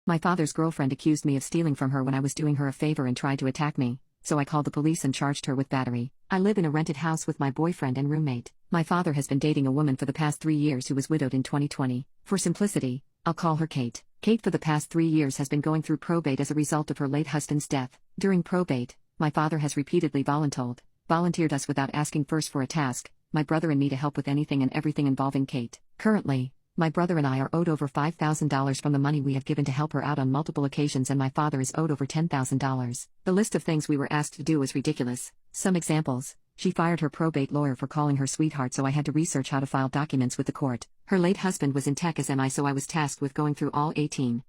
My father's girlfriend accused me of stealing from her when I was doing her a favor and tried to attack me, so I called the police and charged her with battery. I live in a rented house with my boyfriend and roommate. My father has been dating a woman for the past 3 years who was widowed in 2020. For simplicity, I'll call her Kate. Kate for the past 3 years has been going through probate as a result of her late husband's death. During probate, my father has repeatedly volunteered us without asking first for a task, my brother and me to help with anything and everything involving Kate. Currently, my brother and I are owed over $5,000 from the money we have given to help her out on multiple occasions, and my father is owed over $10,000. The list of things we were asked to do was ridiculous. Some examples: she fired her probate lawyer for calling her sweetheart, so I had to research how to file documents with the court. Her late husband was in tech as MI, so I was tasked with going through all 18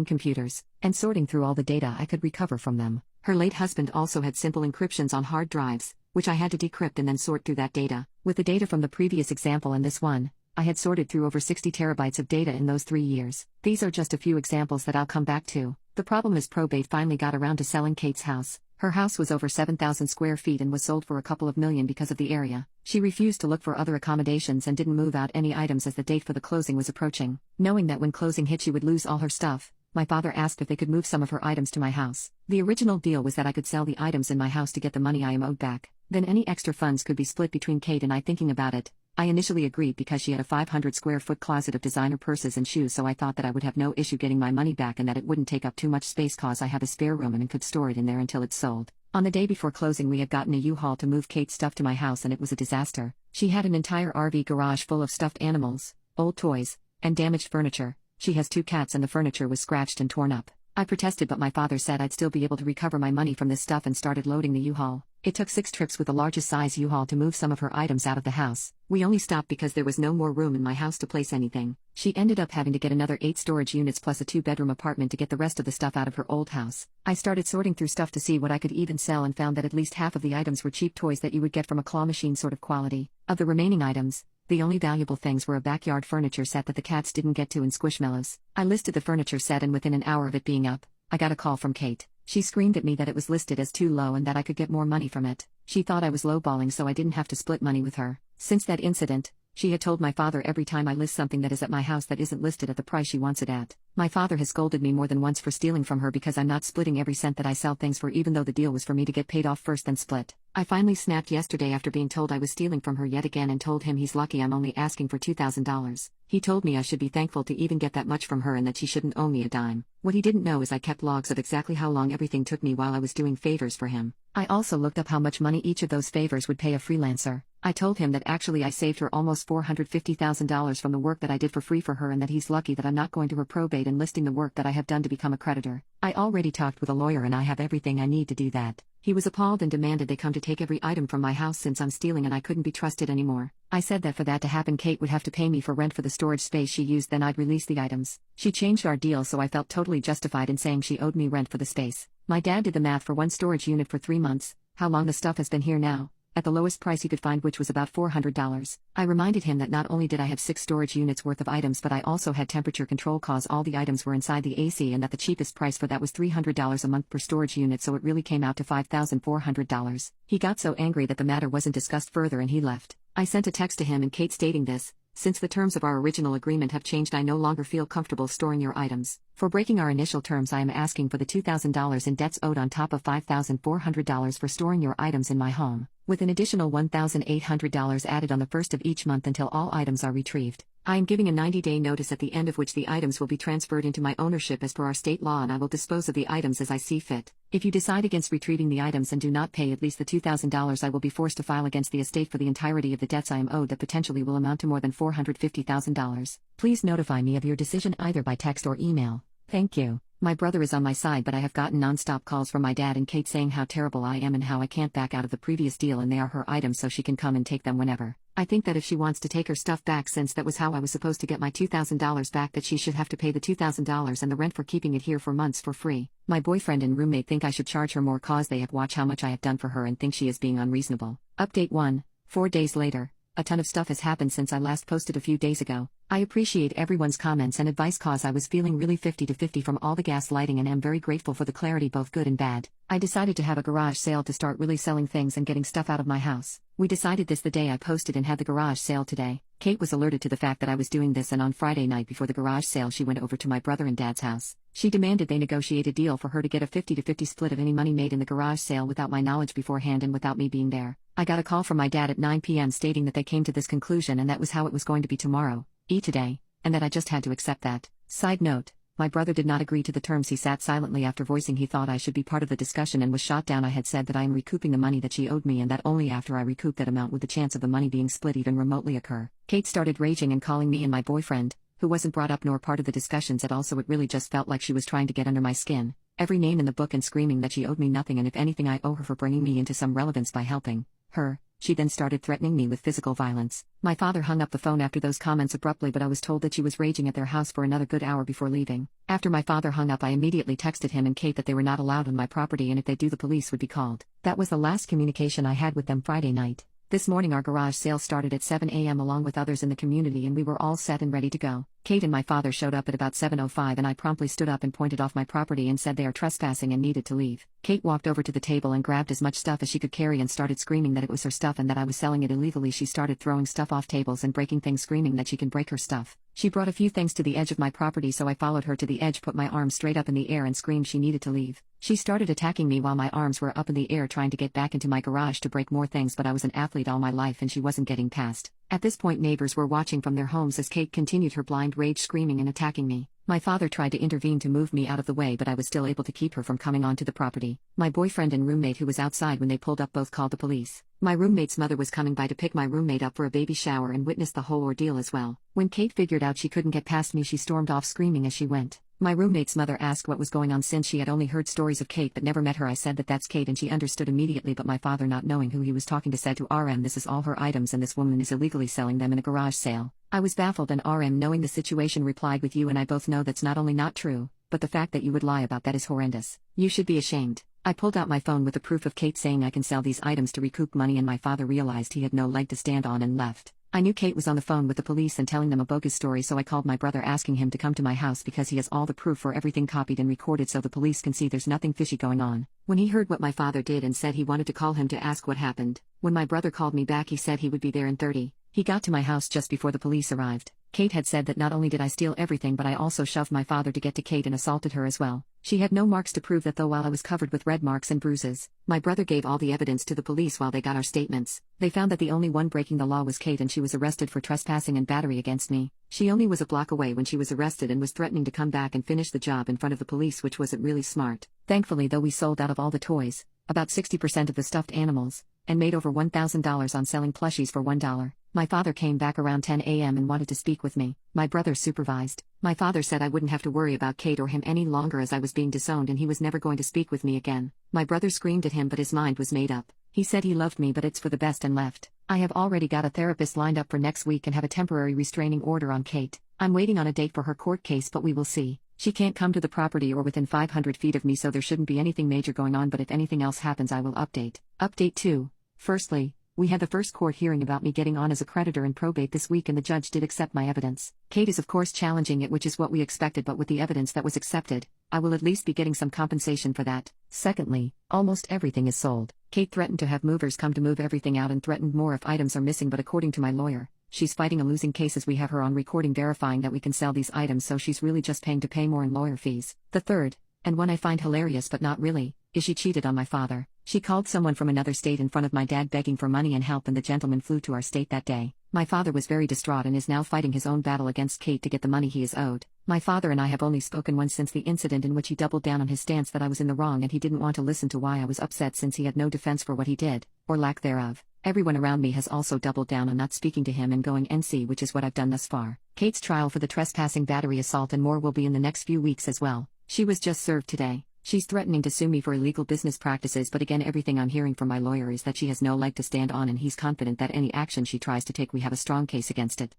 computers, and sorting through all the data I could recover from them. Her late husband also had simple encryptions on hard drives, which I had to decrypt and then sort through that data. With the data from the previous example and this one, I had sorted through over 60 terabytes of data in those 3 years. These are just a few examples that I'll come back to. The problem is probate finally got around to selling Kate's house. Her house was over 7,000 square feet and was sold for a couple of million because of the area. She refused to look for other accommodations and didn't move out any items as the date for the closing was approaching. Knowing that when closing hit she would lose all her stuff, my father asked if they could move some of her items to my house. The original deal was that I could sell the items in my house to get the money I am owed back. Then any extra funds could be split between Kate and I. Thinking about it, I initially agreed because she had a 500 square foot closet of designer purses and shoes, so I thought that I would have no issue getting my money back and that it wouldn't take up too much space cause I have a spare room and could store it in there until it's sold. On the day before closing we had gotten a U-Haul to move Kate's stuff to my house and it was a disaster. She had an entire RV garage full of stuffed animals, old toys, and damaged furniture. She has 2 cats and the furniture was scratched and torn up. I protested, but my father said I'd still be able to recover my money from this stuff and started loading the U-Haul. It took 6 trips with the largest size U-Haul to move some of her items out of the house. We only stopped because there was no more room in my house to place anything. She ended up having to get another 8 storage units plus a 2-bedroom apartment to get the rest of the stuff out of her old house. I started sorting through stuff to see what I could even sell and found that at least half of the items were cheap toys that you would get from a claw machine sort of quality. Of the remaining items, the only valuable things were a backyard furniture set that the cats didn't get to and Squishmallows. I listed the furniture set and within an hour of it being up, I got a call from Kate. She screamed at me that it was listed as too low and that I could get more money from it. She thought I was lowballing so I didn't have to split money with her. Since that incident, she had told my father every time I list something that is at my house that isn't listed at the price she wants it at. My father has scolded me more than once for stealing from her because I'm not splitting every cent that I sell things for, even though the deal was for me to get paid off first then split. I finally snapped yesterday after being told I was stealing from her yet again and told him he's lucky I'm only asking for $2,000. He told me I should be thankful to even get that much from her and that she shouldn't owe me a dime. What he didn't know is I kept logs of exactly how long everything took me while I was doing favors for him. I also looked up how much money each of those favors would pay a freelancer. I told him that actually I saved her almost $450,000 from the work that I did for free for her and that he's lucky that I'm not going to her probate and listing the work that I have done to become a creditor. I already talked with a lawyer and I have everything I need to do that. He was appalled and demanded they come to take every item from my house since I'm stealing and I couldn't be trusted anymore. I said that for that to happen Kate would have to pay me for rent for the storage space she used, then I'd release the items. She changed our deal, so I felt totally justified in saying she owed me rent for the space. My dad did the math for 1 storage unit for 3 months, how long the stuff has been here now, at the lowest price he could find, which was about $400. I reminded him that not only did I have 6 storage units worth of items, but I also had temperature control cause all the items were inside the AC and that the cheapest price for that was $300 a month per storage unit, so it really came out to $5,400. He got so angry that the matter wasn't discussed further and he left. I sent a text to him and Kate stating this: since the terms of our original agreement have changed, I no longer feel comfortable storing your items. For breaking our initial terms, I am asking for the $2,000 in debts owed on top of $5,400 for storing your items in my home, with an additional $1,800 added on the first of each month until all items are retrieved. I am giving a 90-day notice at the end of which the items will be transferred into my ownership as per our state law, and I will dispose of the items as I see fit. If you decide against retrieving the items and do not pay at least the $2,000, I will be forced to file against the estate for the entirety of the debts I am owed that potentially will amount to more than $450,000. Please notify me of your decision either by text or email. Thank you. My brother is on my side, but I have gotten non-stop calls from my dad and Kate saying how terrible I am and how I can't back out of the previous deal and they are her items so she can come and take them whenever. I think that if she wants to take her stuff back, since that was how I was supposed to get my $2,000 back, that she should have to pay the $2,000 and the rent for keeping it here for months for free. My boyfriend and roommate think I should charge her more cause they have watched how much I have done for her and think she is being unreasonable. Update 1. 4 days later. A ton of stuff has happened since I last posted a few days ago. I appreciate everyone's comments and advice cause I was feeling really 50-50 from all the gaslighting and am very grateful for the clarity both good and bad. I decided to have a garage sale to start really selling things and getting stuff out of my house. We decided this the day I posted and had the garage sale today. Kate was alerted to the fact that I was doing this, and on Friday night before the garage sale she went over to my brother and dad's house. She demanded they negotiate a deal for her to get a 50-50 split of any money made in the garage sale without my knowledge beforehand and without me being there. I got a call from my dad at 9 p.m. stating that they came to this conclusion and that was how it was going to be tomorrow, today, and that I just had to accept that. Side note, my brother did not agree to the terms. He sat silently after voicing he thought I should be part of the discussion and was shot down. I had said that I am recouping the money that she owed me and that only after I recoup that amount would the chance of the money being split even remotely occur. Kate started raging and calling me and my boyfriend, who wasn't brought up nor part of the discussions at all, so it really just felt like she was trying to get under my skin, every name in the book, and screaming that she owed me nothing and if anything I owe her for bringing me into some relevance by helping her. She then started threatening me with physical violence. My father hung up the phone after those comments abruptly, but I was told that she was raging at their house for another good hour before leaving. After my father hung up, I immediately texted him and Kate that they were not allowed on my property and if they do the police would be called. That was the last communication I had with them Friday night. This morning our garage sale started at 7 a.m. along with others in the community and we were all set and ready to go. Kate and my father showed up at about 7:05 and I promptly stood up and pointed off my property and said they are trespassing and needed to leave. Kate walked over to the table and grabbed as much stuff as she could carry and started screaming that it was her stuff and that I was selling it illegally. She started throwing stuff off tables and breaking things, screaming that she can break her stuff. She brought a few things to the edge of my property, so I followed her to the edge, put my arms straight up in the air and screamed she needed to leave. She started attacking me while my arms were up in the air, trying to get back into my garage to break more things, but I was an athlete all my life and she wasn't getting past. At this point neighbors were watching from their homes as Kate continued her blind rage, screaming and attacking me. My father tried to intervene to move me out of the way, but I was still able to keep her from coming onto the property. My boyfriend and roommate, who was outside when they pulled up, both called the police. My roommate's mother was coming by to pick my roommate up for a baby shower and witnessed the whole ordeal as well. When Kate figured out she couldn't get past me, she stormed off screaming as she went. My roommate's mother asked what was going on since she had only heard stories of Kate but never met her. I said that that's Kate and she understood immediately, but my father, not knowing who he was talking to, said to RM, "This is all her items and this woman is illegally selling them in a garage sale." I was baffled and RM, knowing the situation, replied, "With you and I both know that's not only not true, but the fact that you would lie about that is horrendous. You should be ashamed." I pulled out my phone with the proof of Kate saying I can sell these items to recoup money, and my father realized he had no leg to stand on and left. I knew Kate was on the phone with the police and telling them a bogus story, so I called my brother asking him to come to my house because he has all the proof for everything copied and recorded so the police can see there's nothing fishy going on. When he heard what my father did and said he wanted to call him to ask what happened, when my brother called me back he said he would be there in 30. He got to my house just before the police arrived. Kate had said that not only did I steal everything but I also shoved my father to get to Kate and assaulted her as well. She had no marks to prove that though, while I was covered with red marks and bruises. My brother gave all the evidence to the police while they got our statements. They found that the only one breaking the law was Kate and she was arrested for trespassing and battery against me. She only was a block away when she was arrested and was threatening to come back and finish the job in front of the police, which wasn't really smart. Thankfully though, we sold out of all the toys, about 60% of the stuffed animals, and made over $1,000 on selling plushies for $1. My father came back around 10 a.m. and wanted to speak with me. My brother supervised. My father said I wouldn't have to worry about Kate or him any longer as I was being disowned and he was never going to speak with me again. My brother screamed at him but his mind was made up. He said he loved me but it's for the best and left. I have already got a therapist lined up for next week and have a temporary restraining order on Kate. I'm waiting on a date for her court case, but we will see. She can't come to the property or within 500 feet of me, so there shouldn't be anything major going on, but if anything else happens I will update. Update 2. Firstly, we had the first court hearing about me getting on as a creditor in probate this week and the judge did accept my evidence. Kate is of course challenging it, which is what we expected, but with the evidence that was accepted, I will at least be getting some compensation for that. Secondly, almost everything is sold. Kate threatened to have movers come to move everything out and threatened more if items are missing, but according to my lawyer, she's fighting a losing case as we have her on recording verifying that we can sell these items, so she's really just paying to pay more in lawyer fees. The third, and one I find hilarious but not really, is she cheated on my father. She called someone from another state in front of my dad begging for money and help, and the gentleman flew to our state that day. My father was very distraught and is now fighting his own battle against Kate to get the money he is owed. My father and I have only spoken once since the incident, in which he doubled down on his stance that I was in the wrong and he didn't want to listen to why I was upset since he had no defense for what he did, or lack thereof. Everyone around me has also doubled down on not speaking to him and going NC, which is what I've done thus far. Kate's trial for the trespassing, battery, assault and more will be in the next few weeks as well. She was just served today. She's threatening to sue me for illegal business practices, but again everything I'm hearing from my lawyer is that she has no leg to stand on and he's confident that any action she tries to take we have a strong case against it.